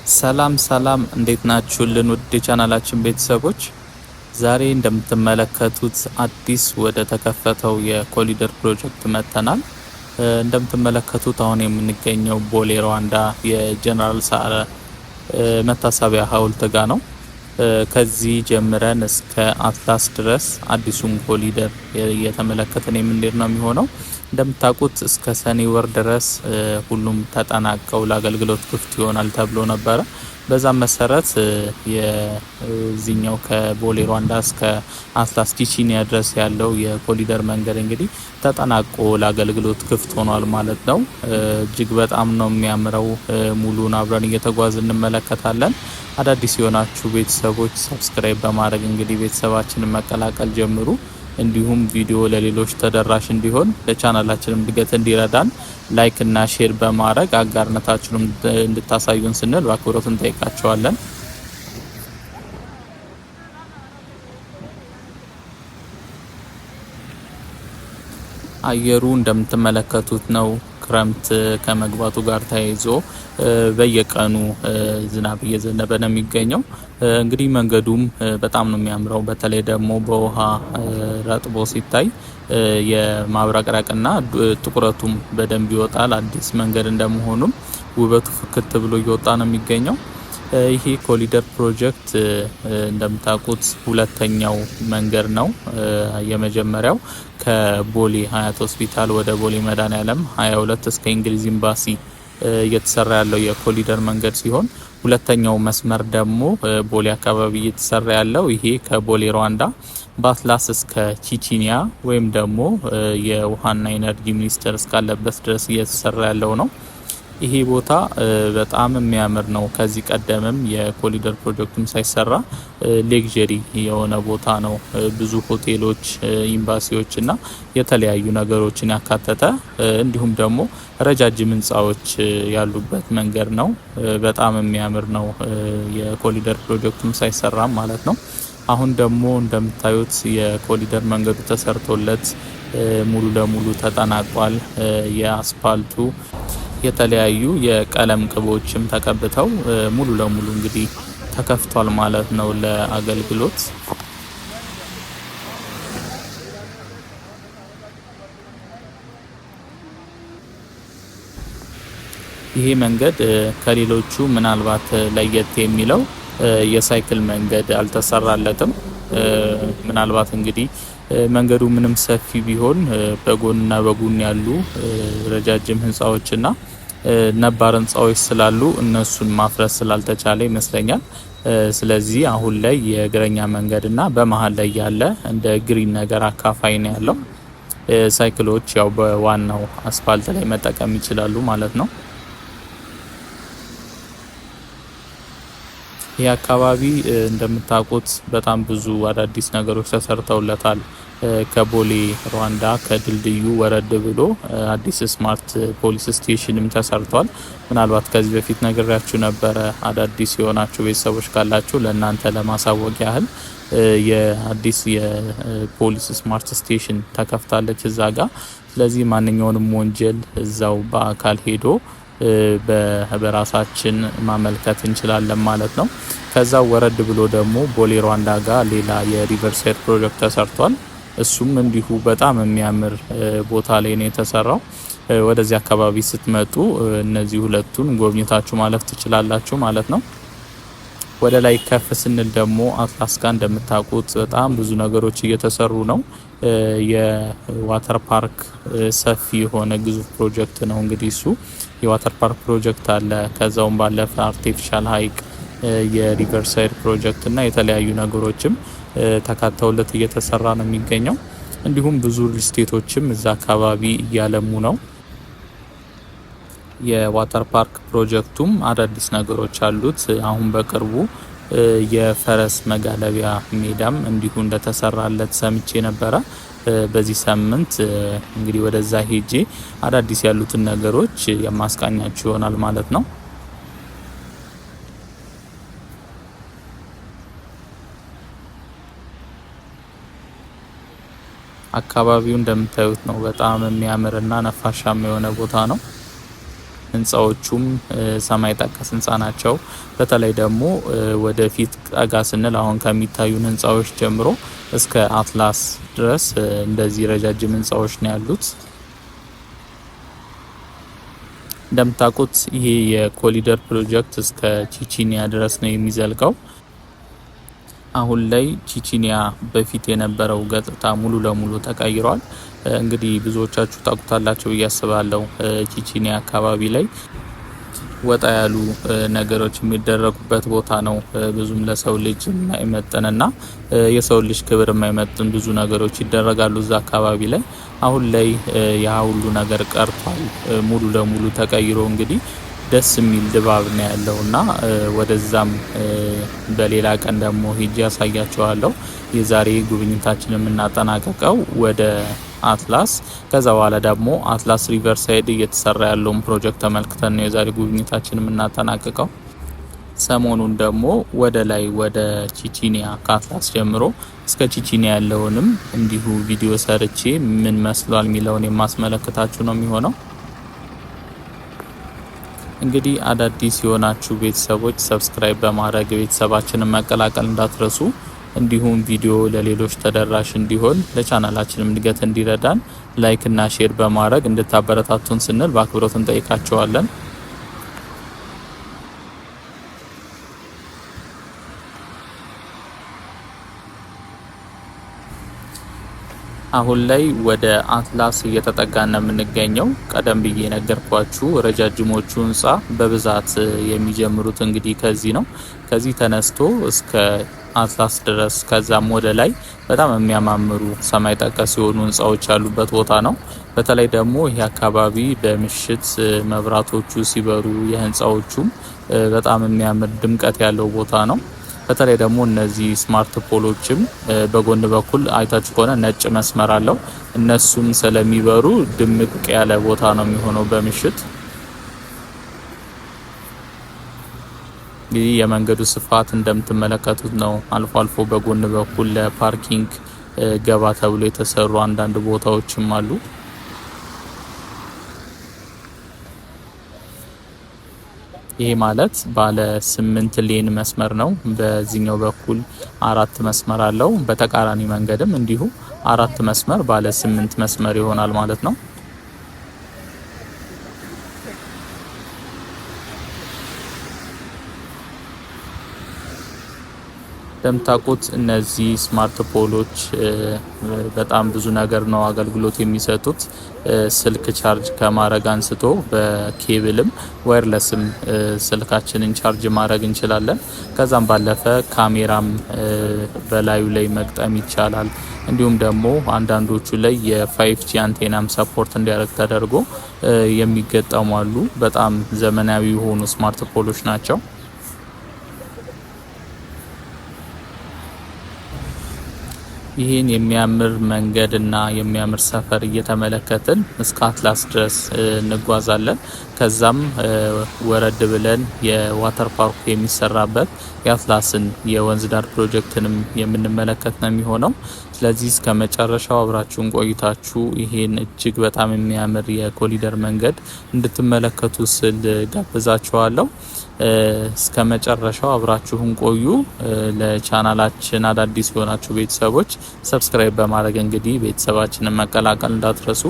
ሰላም እንዴት ናችሁልን? ውድ የቻናላችን ቤተሰቦች ዛሬ እንደምትመለከቱት አዲስ ወደ ተከፈተው የኮሊደር ፕሮጀክት መጥተናል። እንደምትመለከቱት አሁን የምንገኘው ቦሌ ሩዋንዳ የጀነራል ሰዓረ መታሰቢያ ሐውልት ጋር ነው። ከዚህ ጀምረን እስከ አትላስ ድረስ አዲሱን ኮሊደር እየተመለከተን የምንሄድ ነው የሚሆነው። እንደምታውቁት እስከ ሰኔ ወር ድረስ ሁሉም ተጠናቀው ለአገልግሎት ክፍት ይሆናል ተብሎ ነበረ። በዛም መሰረት የዚህኛው ከቦሌ ሩዋንዳ እስከ አትላስ ቺቺኒያ ድረስ ያለው የኮሊደር መንገድ እንግዲህ ተጠናቆ ለአገልግሎት ክፍት ሆኗል ማለት ነው። እጅግ በጣም ነው የሚያምረው። ሙሉን አብረን እየተጓዝ እንመለከታለን። አዳዲስ የሆናችሁ ቤተሰቦች ሰብስክራይብ በማድረግ እንግዲህ ቤተሰባችንን መቀላቀል ጀምሩ። እንዲሁም ቪዲዮ ለሌሎች ተደራሽ እንዲሆን ለቻናላችንም እድገት እንዲረዳን ላይክ እና ሼር በማድረግ አጋርነታችሁን እንድታሳዩን ስንል በአክብሮት እንጠይቃችኋለን። አየሩ እንደምትመለከቱት ነው። ክረምት ከመግባቱ ጋር ተያይዞ በየቀኑ ዝናብ እየዘነበ ነው የሚገኘው። እንግዲህ መንገዱም በጣም ነው የሚያምረው። በተለይ ደግሞ በውሃ ረጥቦ ሲታይ የማብረቅረቅና ጥቁረቱም በደንብ ይወጣል። አዲስ መንገድ እንደመሆኑም ውበቱ ፍክት ብሎ እየወጣ ነው የሚገኘው። ይሄ ኮሊደር ፕሮጀክት እንደምታውቁት ሁለተኛው መንገድ ነው። የመጀመሪያው ከቦሌ ሀያት ሆስፒታል ወደ ቦሌ መድኃኔዓለም 22 እስከ እንግሊዝ ኤምባሲ እየተሰራ ያለው የኮሊደር መንገድ ሲሆን ሁለተኛው መስመር ደግሞ ቦሌ አካባቢ እየተሰራ ያለው ይሄ ከቦሌ ሩዋንዳ በአትላስ እስከ ቺቺኒያ ወይም ደግሞ የውሃና ኢነርጂ ሚኒስቴር እስካለበት ድረስ እየተሰራ ያለው ነው። ይሄ ቦታ በጣም የሚያምር ነው። ከዚህ ቀደምም የኮሊደር ፕሮጀክቱም ሳይሰራ ሌክዠሪ የሆነ ቦታ ነው። ብዙ ሆቴሎች፣ ኤምባሲዎች እና የተለያዩ ነገሮችን ያካተተ እንዲሁም ደግሞ ረጃጅም ህንጻዎች ያሉበት መንገድ ነው። በጣም የሚያምር ነው። የኮሊደር ፕሮጀክቱም ሳይሰራም ማለት ነው። አሁን ደግሞ እንደምታዩት የኮሊደር መንገዱ ተሰርቶለት ሙሉ ለሙሉ ተጠናቋል። የአስፓልቱ የተለያዩ የቀለም ቅቦችም ተቀብተው ሙሉ ለሙሉ እንግዲህ ተከፍቷል ማለት ነው ለአገልግሎት። ይሄ መንገድ ከሌሎቹ ምናልባት ለየት የሚለው የሳይክል መንገድ አልተሰራለትም። ምናልባት እንግዲህ መንገዱ ምንም ሰፊ ቢሆን በጎንና በጎን ያሉ ረጃጅም ህንጻዎችና ነባር ህንጻዎች ስላሉ እነሱን ማፍረስ ስላልተቻለ ይመስለኛል። ስለዚህ አሁን ላይ የእግረኛ መንገድና በመሀል ላይ ያለ እንደ ግሪን ነገር አካፋይ ነው ያለው። ሳይክሎች ያው በዋናው አስፋልት ላይ መጠቀም ይችላሉ ማለት ነው። ይህ አካባቢ እንደምታውቁት በጣም ብዙ አዳዲስ ነገሮች ተሰርተውለታል። ከቦሌ ሩዋንዳ ከድልድዩ ወረድ ብሎ አዲስ ስማርት ፖሊስ ስቴሽንም ተሰርቷል። ምናልባት ከዚህ በፊት ነግሬያችሁ ነበረ። አዳዲስ የሆናችሁ ቤተሰቦች ካላችሁ ለእናንተ ለማሳወቅ ያህል የአዲስ የፖሊስ ስማርት ስቴሽን ተከፍታለች እዛ ጋር። ስለዚህ ማንኛውንም ወንጀል እዛው በአካል ሄዶ በራሳችን ማመልከት እንችላለን ማለት ነው። ከዛ ወረድ ብሎ ደግሞ ቦሌ ሩዋንዳ ጋር ሌላ የሪቨርሳይድ ፕሮጀክት ተሰርቷል። እሱም እንዲሁ በጣም የሚያምር ቦታ ላይ ነው የተሰራው። ወደዚህ አካባቢ ስትመጡ እነዚህ ሁለቱን ጎብኝታችሁ ማለፍ ትችላላችሁ ማለት ነው። ወደ ላይ ከፍ ስንል ደግሞ አትላስ ጋር እንደምታውቁት በጣም ብዙ ነገሮች እየተሰሩ ነው። የዋተር ፓርክ ሰፊ የሆነ ግዙፍ ፕሮጀክት ነው። እንግዲህ እሱ የዋተር ፓርክ ፕሮጀክት አለ። ከዛውም ባለፈ አርቲፊሻል ሀይቅ፣ የሪቨርሳይድ ፕሮጀክት እና የተለያዩ ነገሮችም ተካተውለት እየተሰራ ነው የሚገኘው። እንዲሁም ብዙ ሪልስቴቶችም እዛ አካባቢ እያለሙ ነው። የዋተር ፓርክ ፕሮጀክቱም አዳዲስ ነገሮች አሉት። አሁን በቅርቡ የፈረስ መጋለቢያ ሜዳም እንዲሁ እንደተሰራለት ሰምቼ ነበረ። በዚህ ሳምንት እንግዲህ ወደዛ ሄጄ አዳዲስ ያሉትን ነገሮች የማስቃኛችሁ ይሆናል ማለት ነው። አካባቢው እንደምታዩት ነው። በጣም የሚያምርና ነፋሻማ የሆነ ቦታ ነው። ህንጻዎቹም ሰማይ ጠቀስ ህንጻ ናቸው። በተለይ ደግሞ ወደፊት ጠጋ ስንል አሁን ከሚታዩን ህንጻዎች ጀምሮ እስከ አትላስ ድረስ እንደዚህ ረጃጅም ህንጻዎች ነው ያሉት። እንደምታውቁት ይሄ የኮሊደር ፕሮጀክት እስከ ቺቺኒያ ድረስ ነው የሚዘልቀው። አሁን ላይ ቺቺኒያ በፊት የነበረው ገጽታ ሙሉ ለሙሉ ተቀይሯል። እንግዲህ ብዙዎቻችሁ ታውቁታላችሁ ብዬ አስባለሁ። ቺቺኒያ አካባቢ ላይ ወጣ ያሉ ነገሮች የሚደረጉበት ቦታ ነው። ብዙም ለሰው ልጅ የማይመጥንና የሰው ልጅ ክብር የማይመጥን ብዙ ነገሮች ይደረጋሉ እዛ አካባቢ ላይ። አሁን ላይ ያ ሁሉ ነገር ቀርቷል፣ ሙሉ ለሙሉ ተቀይሮ እንግዲህ ደስ የሚል ድባብ ነው ያለውና ወደዛም በሌላ ቀን ደግሞ ሄጄ ያሳያቸዋለሁ። የዛሬ ጉብኝታችን የምናጠናቀቀው ወደ አትላስ፣ ከዛ በኋላ ደግሞ አትላስ ሪቨር ሳይድ እየተሰራ ያለውን ፕሮጀክት ተመልክተን ነው የዛሬ ጉብኝታችን የምናጠናቀቀው። ሰሞኑን ደግሞ ወደ ላይ ወደ ቺቺኒያ ከአትላስ ጀምሮ እስከ ቺቺኒያ ያለውንም እንዲሁ ቪዲዮ ሰርቼ ምን መስሏል የሚለውን የማስመለከታችሁ ነው የሚሆነው። እንግዲህ አዳዲስ የሆናችሁ ቤተሰቦች ሰብስክራይብ በማድረግ ቤተሰባችንን መቀላቀል እንዳትረሱ። እንዲሁም ቪዲዮ ለሌሎች ተደራሽ እንዲሆን ለቻናላችንም እድገት እንዲረዳን ላይክ እና ሼር በማድረግ እንድታበረታቱን ስንል በአክብሮት እንጠይቃቸዋለን። አሁን ላይ ወደ አትላስ እየተጠጋን ነው የምንገኘው። ቀደም ብዬ ነገርኳችሁ ረጃጅሞቹ ህንጻ በብዛት የሚጀምሩት እንግዲህ ከዚህ ነው። ከዚህ ተነስቶ እስከ አትላስ ድረስ ከዛም ወደ ላይ በጣም የሚያማምሩ ሰማይ ጠቀስ የሆኑ ህንጻዎች ያሉበት ቦታ ነው። በተለይ ደግሞ ይህ አካባቢ በምሽት መብራቶቹ ሲበሩ የህንጻዎቹም በጣም የሚያምር ድምቀት ያለው ቦታ ነው። በተለይ ደግሞ እነዚህ ስማርት ፖሎችም በጎን በኩል አይታችሁ ከሆነ ነጭ መስመር አለው። እነሱም ስለሚበሩ ድምቅ ያለ ቦታ ነው የሚሆነው በምሽት። እንግዲህ የመንገዱ ስፋት እንደምትመለከቱት ነው። አልፎ አልፎ በጎን በኩል ለፓርኪንግ ገባ ተብሎ የተሰሩ አንዳንድ ቦታዎችም አሉ። ይሄ ማለት ባለ 8 ሌን መስመር ነው። በዚህኛው በኩል 4 መስመር አለው። በተቃራኒ መንገድም እንዲሁ 4 መስመር ባለ 8 መስመር ይሆናል ማለት ነው። እንደምታውቁት እነዚህ ስማርት ፖሎች በጣም ብዙ ነገር ነው አገልግሎት የሚሰጡት። ስልክ ቻርጅ ከማድረግ አንስቶ በኬብልም ዋየርለስም ስልካችንን ቻርጅ ማድረግ እንችላለን። ከዛም ባለፈ ካሜራም በላዩ ላይ መግጠም ይቻላል። እንዲሁም ደግሞ አንዳንዶቹ ላይ የ5G አንቴናም ሰፖርት እንዲያደርግ ተደርጎ የሚገጠሙ አሉ። በጣም ዘመናዊ የሆኑ ስማርት ፖሎች ናቸው። ይህን የሚያምር መንገድ እና የሚያምር ሰፈር እየተመለከትን እስከ አትላስ ድረስ እንጓዛለን። ከዛም ወረድ ብለን የዋተር ፓርኩ የሚሰራበት የአትላስን የወንዝ ዳር ፕሮጀክትንም የምንመለከት ነው የሚሆነው። ስለዚህ እስከ መጨረሻው አብራችሁን ቆይታችሁ ይሄን እጅግ በጣም የሚያምር የኮሊደር መንገድ እንድትመለከቱ ስል ጋብዛችኋለሁ። እስከ መጨረሻው አብራችሁን ቆዩ። ለቻናላችን አዳዲስ የሆናችሁ ቤተሰቦች ሰብስክራይብ በማድረግ እንግዲህ ቤተሰባችንን መቀላቀል እንዳትረሱ።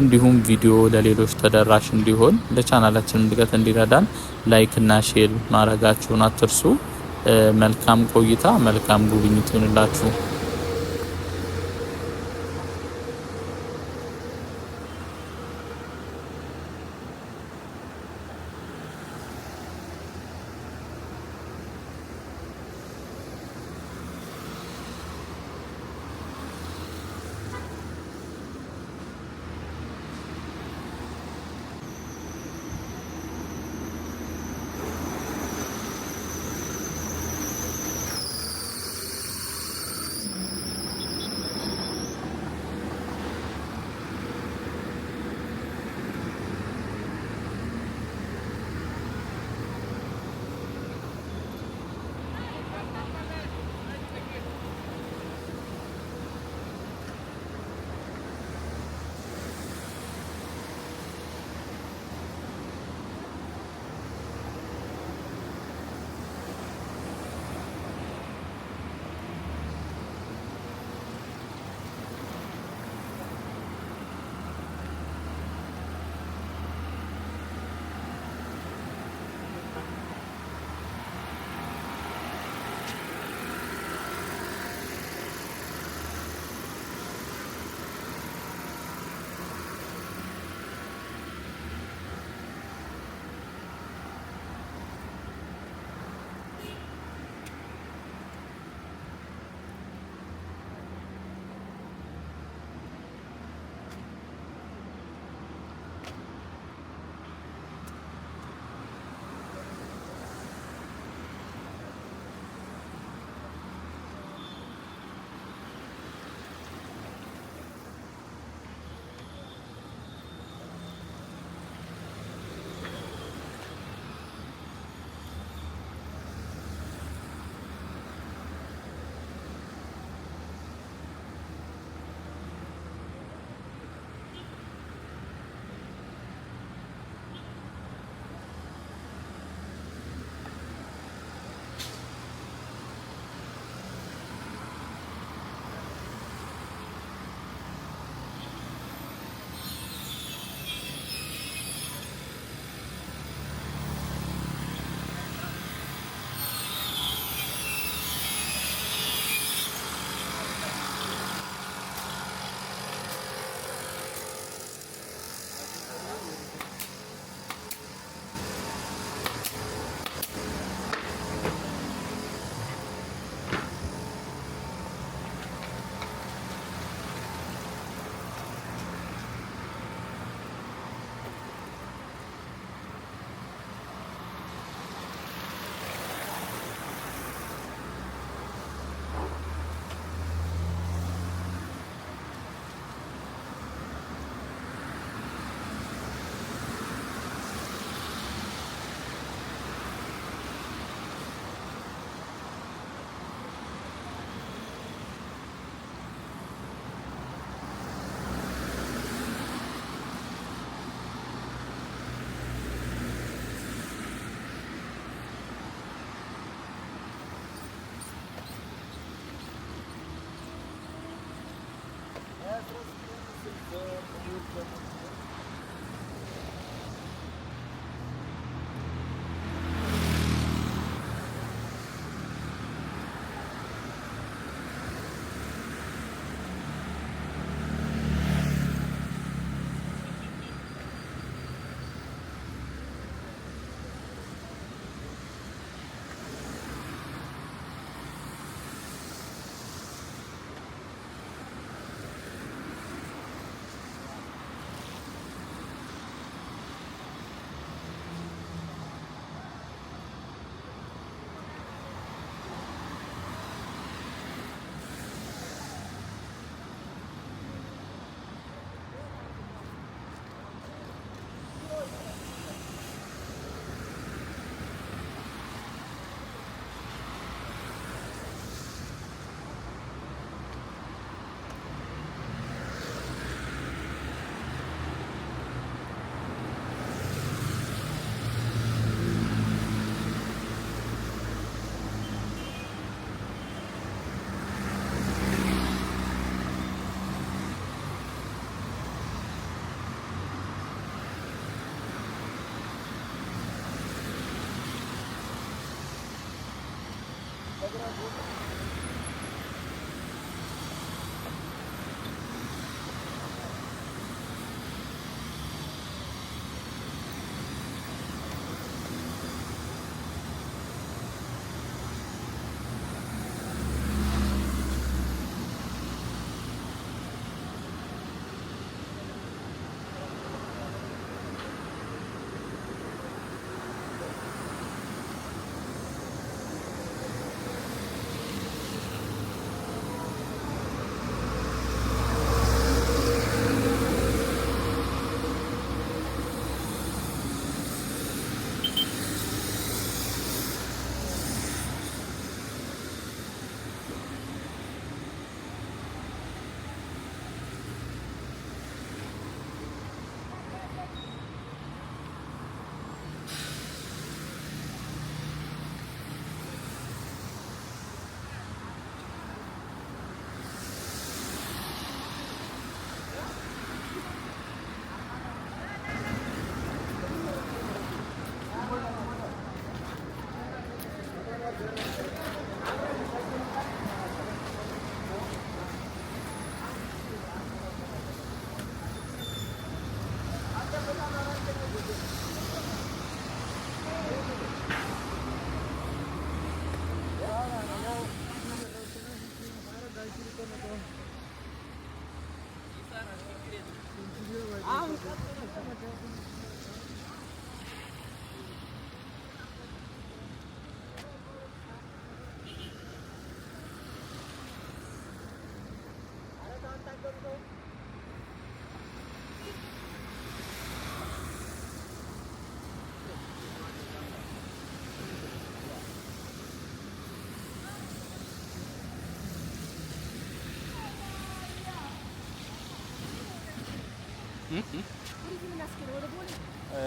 እንዲሁም ቪዲዮ ለሌሎች ተደራሽ እንዲሆን ለቻናላችን እድገት እንዲረዳን ላይክ እና ሼር ማድረጋችሁን አትርሱ። መልካም ቆይታ፣ መልካም ጉብኝት ይሁንላችሁ።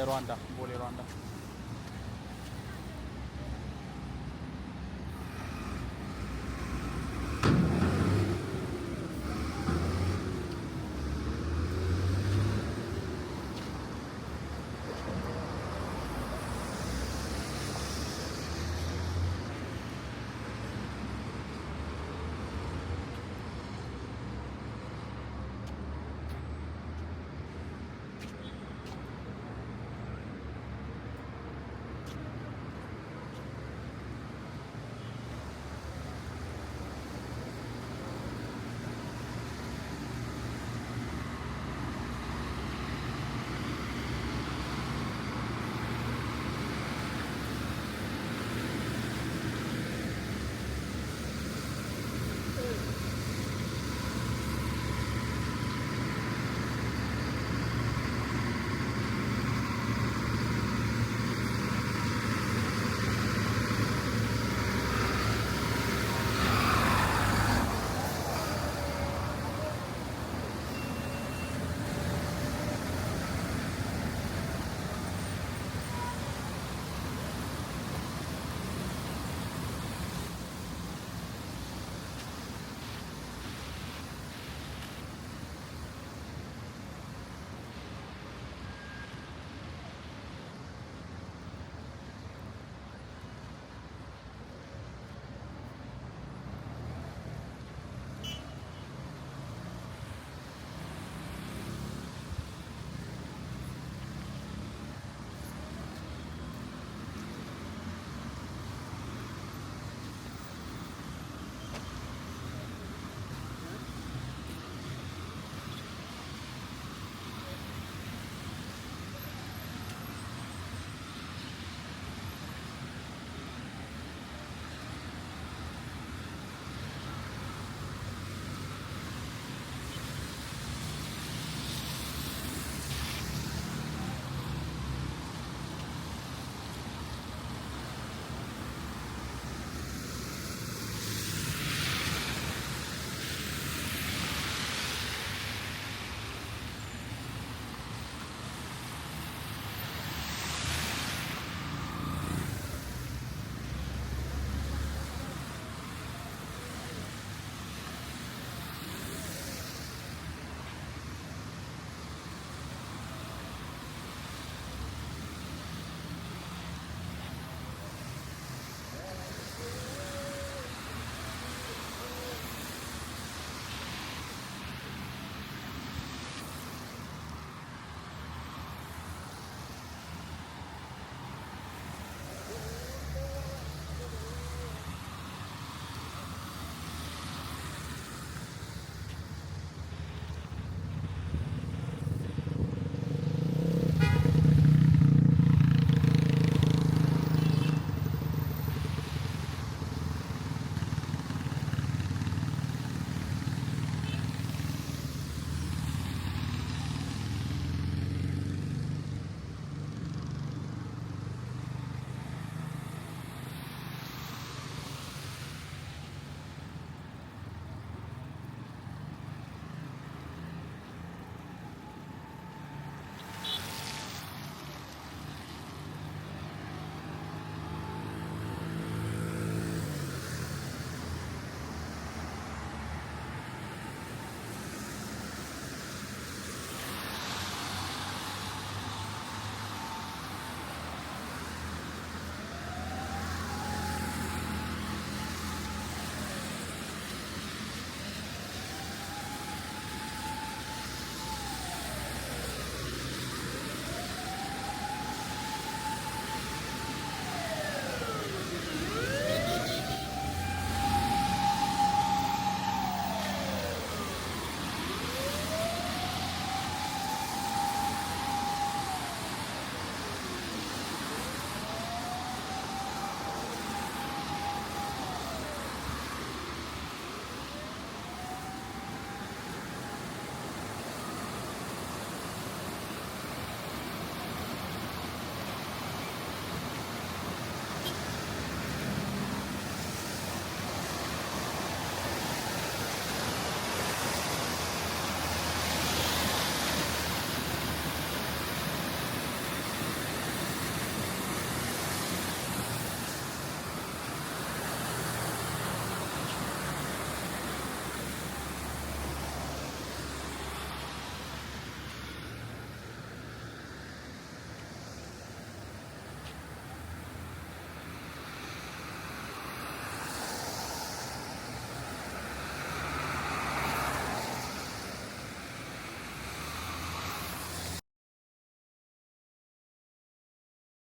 ሩዋንዳ ቦሌ ሩዋንዳ